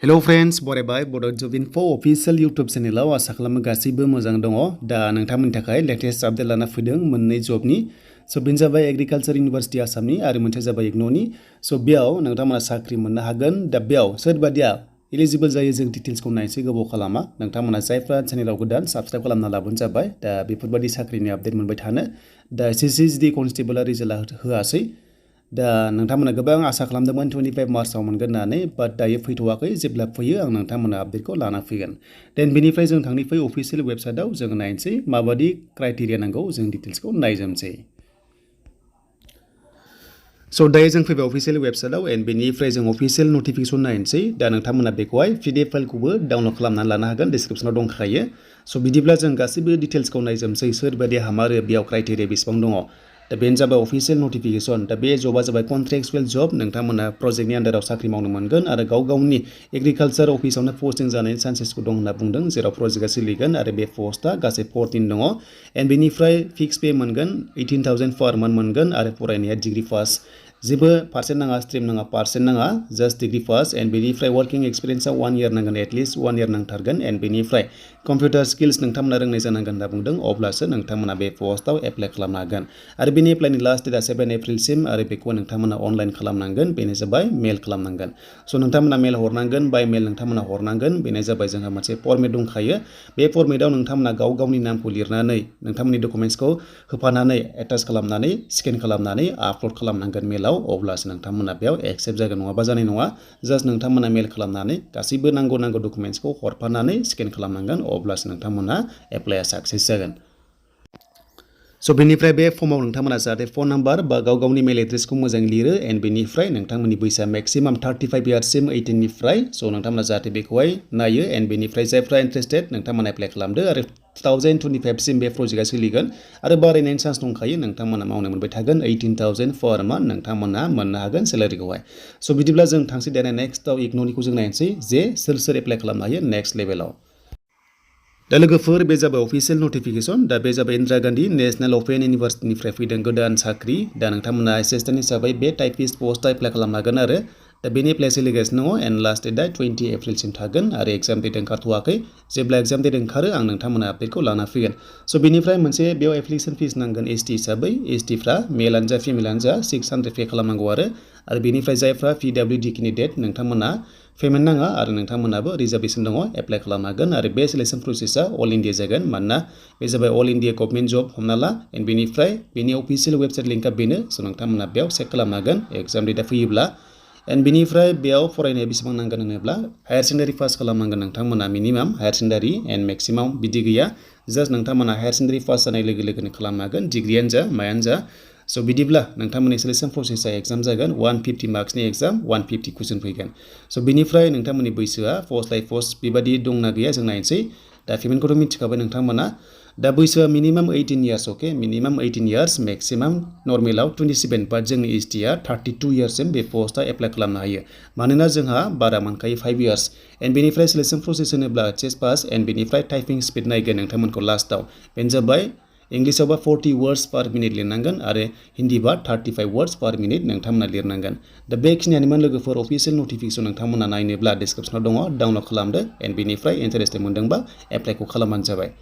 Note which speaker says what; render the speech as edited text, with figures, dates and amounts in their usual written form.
Speaker 1: hello friends बरायबाय बड' जब info अफिशियेल YouTube चेनेलाव आसा खालामो गासैबो मोजां दङ दा नोंथांमोननि थाखाय लेटेस्ट आपडेट लाना फैदों मोननै जबनि बेनो जाबाय एग्रिकालचार इउनिभार्सिटि आसामनि आरो मोनसे जाबाय इग्न'नि बेयाव नोंथांमोना साख्रि मोननो हागोन दा बेयाव सोरबादिया एलिजिबल जायो जों डिटेल्सखौ नायनोसै गोबाव खालामा नोंथांमोना जायफ्रा चेनेलाव गोदान साबस्क्राइब खालामना लाबोनो जाबाय दा बेफोरबायदि साख्रिनि आपडेट मोनबाय थानो दा एसएससि कनस्टेबल रिजाल्ट होआसै दा नोंथांमोना गोबां आसा खालामदोंमोन 25 मार्चआव मोनगोन होननानै बाट दायो फैथ'वाखै जेब्ला फैयो आं नोंथांमोना आपडेटखौ लाना फैगोन देन बेनिफ्राय जों थांनिफ्राय अफिशियेल वेबसाइटआव जों नायनोसै माबादि क्राइटेरिया नांगौ जों डिटेल्सखौ नायजोबनोसै दायो जों फैबाय अफिशियेल वेबसाइटआव एन्ड बेनिफ्राय जों अफिशियेल नटिफिकेसन नायनोसै दा नोंथांमोना बेखौहाय PDF फाइलखौबो डाउनलड खालामनानै लानो हागोन डिसक्रिप्शनाव दंखायो बिदिब्ला जों गासैबो डिटेल्सखौ नायजोबनोसै सोरबादि हामारो बेयाव क्राइटेरिया बेसेबां दङ दा बेनो जाबाय अफिशियेल नटिफिकेसन दा बे जबा जाबाय कन्ट्रेक्चुवेल जब नोंथांमोना प्रजेक्टनि आन्डाराव साख्रि मावनो मोनगोन आरो गाव गावनि एग्रिकालचार अफिसावनो पस्टिं जानायनि चान्सेसखौ दं होनना बुंदों जेराव प्रजेक्टआ सोलिगोन आरो बे पस्टआ गासै 14 दङ एन्ड बेनिफ्राय फिक्स पे मोनगोन 18,000 पर मान्थ मोनगोन आरो फरायनाया डिग्री पास जेबो पार्सेन्ट नाङा स्ट्रिम नाङा पार्सेन्ट नाङा जास्ट डिग्री पास एन्ड बेनिफ्राय वर्किं एक्सपिरियेन्सआ 1 इयार नांगोन एटलिस्ट 1 इयार नांथारगोन एन्ड बेनिफ्राय कम्पिउटार स्किल्स नोंथांमोना रोंनाय जानांगोन होनना बुंदों अब्लासो नोंथांमोना बे पस्टआव एप्लाइ खालामनो हागोन आरो बेनि एप्लाइनि लास्ट डेटआ 7 एप्रिलसिम आरो बेखौ नोंथांमोना अनलाइन खालामनांगोन बेनो जाबाय मेल खालामनांगोन नोंथांमोना मेल हरनांगोन बाय मेल नोंथांमोना हरनांगोन बेनो जाबाय जोंहा मोनसे फर्मेट दंखायो बे फर्मेटआव नोंथांमोना गाव गावनि नामखौ लिरनानै नोंथांमोननि डकुमेन्ट्सखौ होफानानै एटाच खालामनानै स्केन खालामनानै आपल'ड खालामनांगोन मेलाव अब्लासो नोंथांमोना बेयाव एक्सेप्ट जागोन नङाबा जानाय नङा जास्ट नोंथांमोना मेल खालामनानै गासैबो नांगौ डकुमेन्ट्सखौ हरफानानै स्केन खालामनांगोन अब्लासो नोंथांमोना एप्लाइआ साक्सेस जागोन बेनिफ्राय बे फर्माव नोंथांमोना जाहाथे फन नाम्बार बा गाव गावनि मेल एड्रेसखौ मोजाङै लिरो एन्ड बेनिफ्राय नोंथांमोननि बैसोआ मेक्सिमाम 35 इयार्ससिम 18 निफ्राय नोंथांमोना जाहाथे बेखौहाय नायो एन्ड बेनिफ्राय जायफ्रा इन्टारेस्टेड नोंथांमोना एप्लाइ खालामदो आरो 2025 बे प्रजेक्टआ सोलिगोन आरो बारायनायनि चान्स दंखायो नोंथांमोना मावनो मोनबाय थागोन 18,000 पर मान्थ नोंथांमोना मोननो हागोन सेलारिखौहाय बिदिब्ला जों थांसै दाना नेक्स्टआव इग्न'निखौ जों नायनोसै जे सोर एप्लाइ खालामनो हायो नेक्स्ट लेभेलाव दा लोगोफोर बे जाबाय अफिशियेल नटिफिकेसन दा बे जाबाय इन्दिरा गान्धी नेशनेल अपेन इउनिभार्सिटिनिफ्राय फैदों गोदान साख्रि दा नोंथांमोना एसिस्टेन्ट हिसाबै बे टाइपिस्ट पस्टआव एप्लाइ खालामनो हागोन आरो दा बेनि एप्लाइ सोलिगासिनो दङ एन्ड लास्ट डेटआ 20 एप्रिलसिम थागोन आरो एग्जाम डेट ओंखारथ'वाखै जेब्ला एग्जाम डेट ओंखारो आं नोंथांमोना आपडेटखौ लाना फैगोन बेनिफ्राय मोनसे बेयाव एप्लिकेसन फिस नांगोन ST हिसाबै STफ्रा मेलानो जा फिमेलानो जा 600 पे खालामनांगौ आरो बेनिफ्राय जायफ्रा PWD केन्डिडेट नोंथांमोना पेमेन्ट नाङा आरो नोंथांमोनाबो रिजार्भेसन दङ एप्लाइ खालामनो हागोन आरो बे सिलेक्सन प्रसेसआ अल इन्डिया जागोन मानोना बे जाबाय अल इन्डिया गभर्नमेन्ट जब हमना ला एन्ड बेनिफ्राय बेनि अफिशियेल वेबसाइट लिंकआ बेनो नोंथांमोना बेयाव चेक खालामनो हागोन एग्जाम डेटआ फैयोब्ला एन्ड बेनिफ्राय बेयाव फरायनाया बेसेबां नांगोन होनोब्ला हायार सेकेन्डारि पास खालामनांगोन नोंथांमोना minimum higher secondary and maximum बिदि गैया जास्ट नोंथांमोना हायार सेकेन्डारि पास जानाय लोगो लोगोनो खालामनो हागोन डिग्रियानो जा मायानो जा बिदिब्ला नोंथांमोननि सिलेक्सन प्रसेसआ एग्जाम जागोन 150 मार्क्सनि एग्जाम 150 कुइसन फैगोन बेनिफ्राय नोंथांमोननि बैसोआ पस्ट लाइ पस्ट बेबादि दंना गैया जों नायनोसै दा पेमेन्टखौथ' मिथिखाबाय नोंथांमोना दा बैसोआ मिनिमाम 18 इयार्स अके मिनिमाम 18 इयार्स मेक्सिमाम नर्मेलाव 27 बाट जोंनि STआ 32 इयार्ससिम बे पस्टआव एप्लाइ खालामनो हायो मानोना जोंहा बारा मोनखायो 5 इयार्स एन्ड बेनिफ्राय सिलेक्सन प्रसेस होनोब्ला चेस पास एन्ड बेनिफ्राय टाइपिं स्पिड नायगोन नोंथांमोनखौ लास्टआव बेनो जाबाय इंलिसावबा 40 वर्ड्स पर मिनिट लिरनांगोन आरो हिन्दीबा 35 वर्ड्स पर मिनिट नोंथांमोना लिरनांगोन दा बेखिनियानोमोन लोगोफोर अफिशियेल नटिफिकेसन नोंथांमोना नायनोब्ला डिसक्रिप्शनाव दङ डाउनलड खालामदो एन्ड बेनिफ्राय इन्टारेस्टेड मोनदोंबा एप्लाइखौ खालामबानो जाबाय